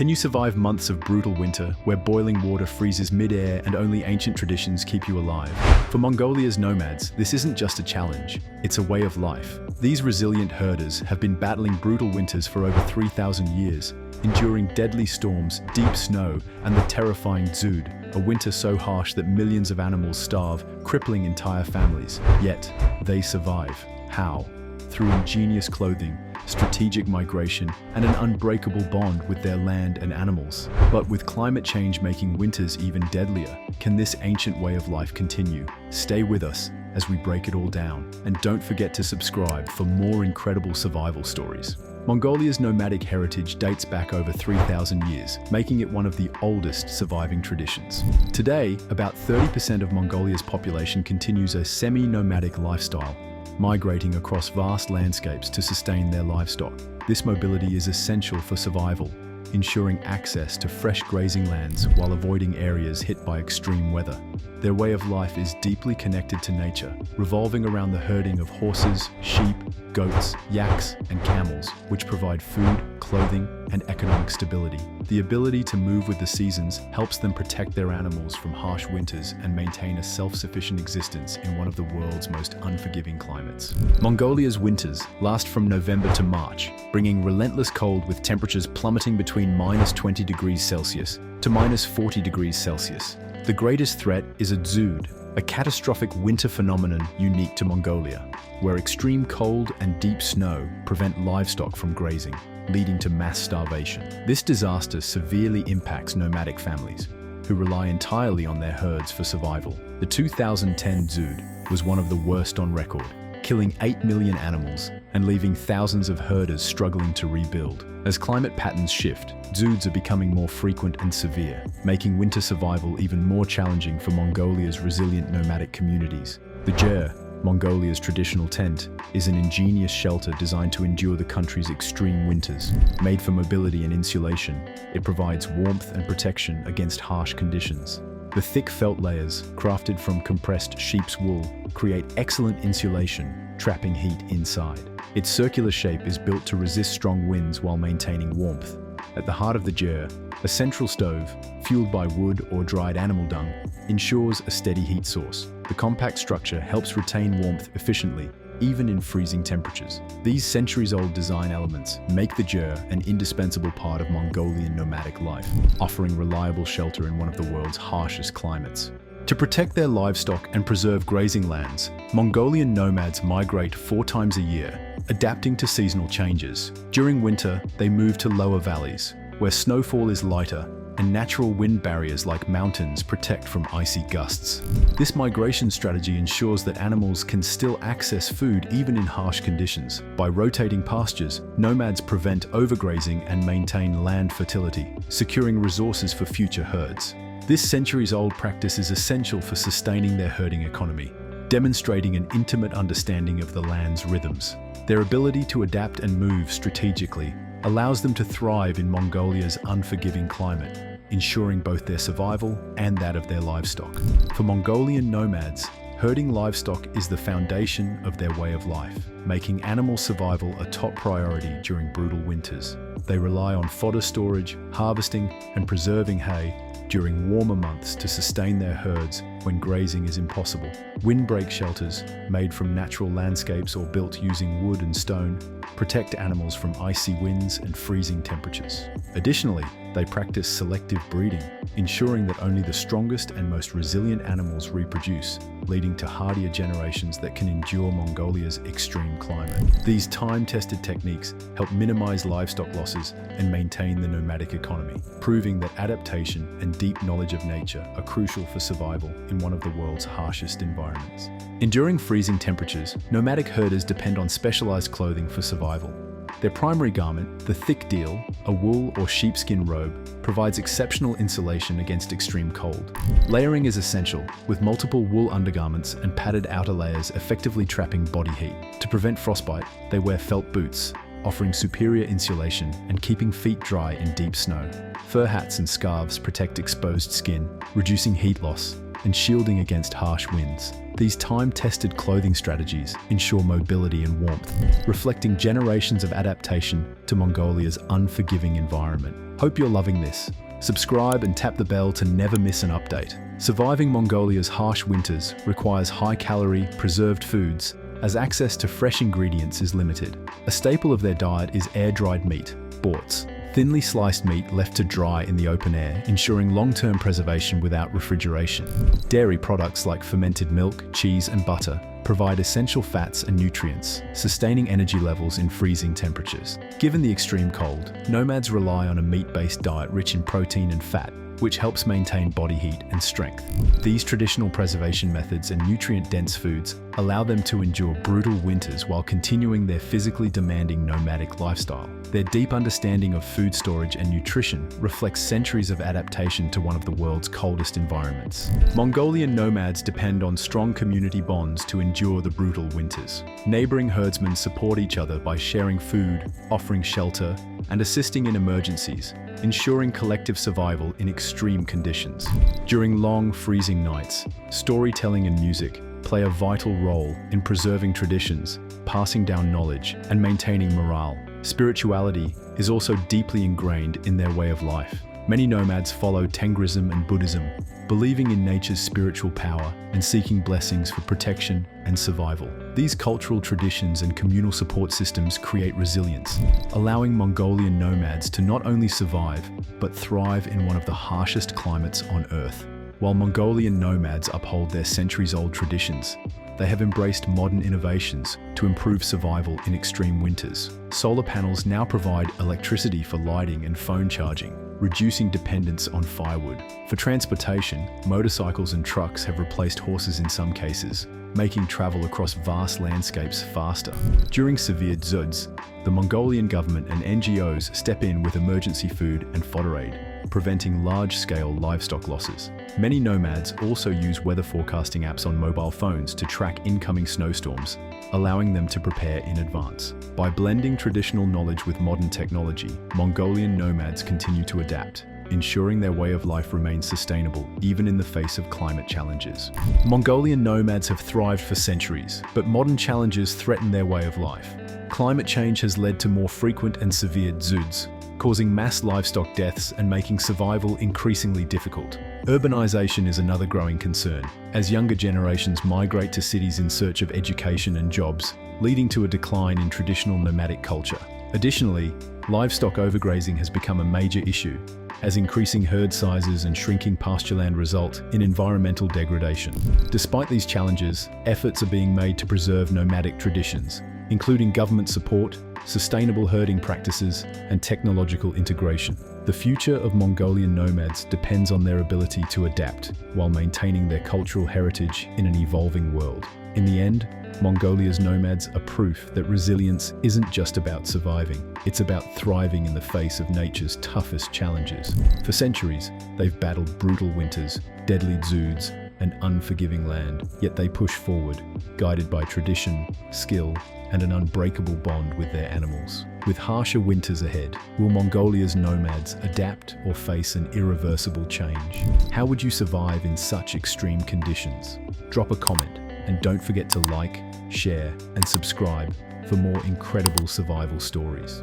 Can you survive months of brutal winter where boiling water freezes mid-air and only ancient traditions keep you alive? For Mongolia's nomads, this isn't just a challenge, it's a way of life. These resilient herders have been battling brutal winters for over 3,000 years, enduring deadly storms, deep snow, and the terrifying dzud, a winter so harsh that millions of animals starve, crippling entire families. Yet, they survive. How? Through ingenious clothing, strategic migration, and an unbreakable bond with their land and animals. But with climate change making winters even deadlier, can this ancient way of life continue? Stay with us as we break it all down. And don't forget to subscribe for more incredible survival stories. Mongolia's nomadic heritage dates back over 3,000 years, making it one of the oldest surviving traditions. Today, about 30% of Mongolia's population continues a semi-nomadic lifestyle, migrating across vast landscapes to sustain their livestock. This mobility is essential for survival, ensuring access to fresh grazing lands while avoiding areas hit by extreme weather. Their way of life is deeply connected to nature, revolving around the herding of horses, sheep, goats, yaks, and camels, which provide food, clothing, and economic stability. The ability to move with the seasons helps them protect their animals from harsh winters and maintain a self-sufficient existence in one of the world's most unforgiving climates. Mongolia's winters last from November to March, bringing relentless cold with temperatures plummeting between -20 degrees Celsius to -40 degrees Celsius. The greatest threat is a dzud, a catastrophic winter phenomenon unique to Mongolia, where extreme cold and deep snow prevent livestock from grazing, leading to mass starvation. This disaster severely impacts nomadic families, who rely entirely on their herds for survival. The 2010 dzud was one of the worst on record, killing 8 million animals and leaving thousands of herders struggling to rebuild. As climate patterns shift, dzuds are becoming more frequent and severe, making winter survival even more challenging for Mongolia's resilient nomadic communities. The gers, Mongolia's traditional tent, is an ingenious shelter designed to endure the country's extreme winters. Made for mobility and insulation, it provides warmth and protection against harsh conditions. The thick felt layers, crafted from compressed sheep's wool, create excellent insulation, trapping heat inside. Its circular shape is built to resist strong winds while maintaining warmth. At the heart of the gers, a central stove, fueled by wood or dried animal dung, ensures a steady heat source. The compact structure helps retain warmth efficiently, even in freezing temperatures. These centuries-old design elements make the gers an indispensable part of Mongolian nomadic life, offering reliable shelter in one of the world's harshest climates. To protect their livestock and preserve grazing lands, Mongolian nomads migrate 4 times a year, adapting to seasonal changes. During winter, they move to lower valleys, where snowfall is lighter and natural wind barriers like mountains protect from icy gusts. This migration strategy ensures that animals can still access food even in harsh conditions. By rotating pastures, nomads prevent overgrazing and maintain land fertility, securing resources for future herds. This centuries-old practice is essential for sustaining their herding economy, demonstrating an intimate understanding of the land's rhythms. Their ability to adapt and move strategically allows them to thrive in Mongolia's unforgiving climate, ensuring both their survival and that of their livestock. For Mongolian nomads, herding livestock is the foundation of their way of life, making animal survival a top priority during brutal winters. They rely on fodder storage, harvesting, and preserving hay during warmer months to sustain their herds when grazing is impossible. Windbreak shelters, made from natural landscapes or built using wood and stone, protect animals from icy winds and freezing temperatures. Additionally, they practice selective breeding, ensuring that only the strongest and most resilient animals reproduce, leading to hardier generations that can endure Mongolia's extreme climate. These time-tested techniques help minimize livestock losses and maintain the nomadic economy, proving that adaptation and deep knowledge of nature are crucial for survival in one of the world's harshest environments. Enduring freezing temperatures, nomadic herders depend on specialized clothing for survival. Their primary garment, the thick deal, a wool or sheepskin robe, provides exceptional insulation against extreme cold. Layering is essential, with multiple wool undergarments and padded outer layers effectively trapping body heat. To prevent frostbite, they wear felt boots, offering superior insulation and keeping feet dry in deep snow. Fur hats and scarves protect exposed skin, reducing heat loss and shielding against harsh winds. These time-tested clothing strategies ensure mobility and warmth, reflecting generations of adaptation to Mongolia's unforgiving environment. Hope you're loving this. Subscribe and tap the bell to never miss an update. Surviving Mongolia's harsh winters requires high-calorie, preserved foods, as access to fresh ingredients is limited. A staple of their diet is air-dried meat, borts, thinly sliced meat left to dry in the open air, ensuring long-term preservation without refrigeration. Dairy products like fermented milk, cheese, and butter provide essential fats and nutrients, sustaining energy levels in freezing temperatures. Given the extreme cold, nomads rely on a meat-based diet rich in protein and fat, which helps maintain body heat and strength. These traditional preservation methods and nutrient-dense foods allow them to endure brutal winters while continuing their physically demanding nomadic lifestyle. Their deep understanding of food storage and nutrition reflects centuries of adaptation to one of the world's coldest environments. Mongolian nomads depend on strong community bonds to endure the brutal winters. Neighboring herdsmen support each other by sharing food, offering shelter, and assisting in emergencies, ensuring collective survival in extreme conditions. During long, freezing nights, storytelling and music play a vital role in preserving traditions, passing down knowledge, and maintaining morale. Spirituality is also deeply ingrained in their way of life. Many nomads follow Tengrism and Buddhism, believing in nature's spiritual power and seeking blessings for protection and survival. These cultural traditions and communal support systems create resilience, allowing Mongolian nomads to not only survive, but thrive in one of the harshest climates on Earth. While Mongolian nomads uphold their centuries-old traditions, they have embraced modern innovations to improve survival in extreme winters. Solar panels now provide electricity for lighting and phone charging, reducing dependence on firewood. For transportation, motorcycles and trucks have replaced horses in some cases, making travel across vast landscapes faster. During severe dzuds, the Mongolian government and NGOs step in with emergency food and fodder aid, preventing large-scale livestock losses. Many nomads also use weather forecasting apps on mobile phones to track incoming snowstorms, allowing them to prepare in advance. By blending traditional knowledge with modern technology, Mongolian nomads continue to adapt, ensuring their way of life remains sustainable even in the face of climate challenges. Mongolian nomads have thrived for centuries, but modern challenges threaten their way of life. Climate change has led to more frequent and severe dzuds, causing mass livestock deaths and making survival increasingly difficult. Urbanization is another growing concern, as younger generations migrate to cities in search of education and jobs, leading to a decline in traditional nomadic culture. Additionally, livestock overgrazing has become a major issue, as increasing herd sizes and shrinking pastureland result in environmental degradation. Despite these challenges, efforts are being made to preserve nomadic traditions, including government support, sustainable herding practices, and technological integration. The future of Mongolian nomads depends on their ability to adapt while maintaining their cultural heritage in an evolving world. In the end, Mongolia's nomads are proof that resilience isn't just about surviving, it's about thriving in the face of nature's toughest challenges. For centuries, they've battled brutal winters, deadly dzuds, and unforgiving land, yet they push forward, guided by tradition, skill, and an unbreakable bond with their animals. With harsher winters ahead, will Mongolia's nomads adapt or face an irreversible change? How would you survive in such extreme conditions? Drop a comment, and don't forget to like, share, and subscribe for more incredible survival stories.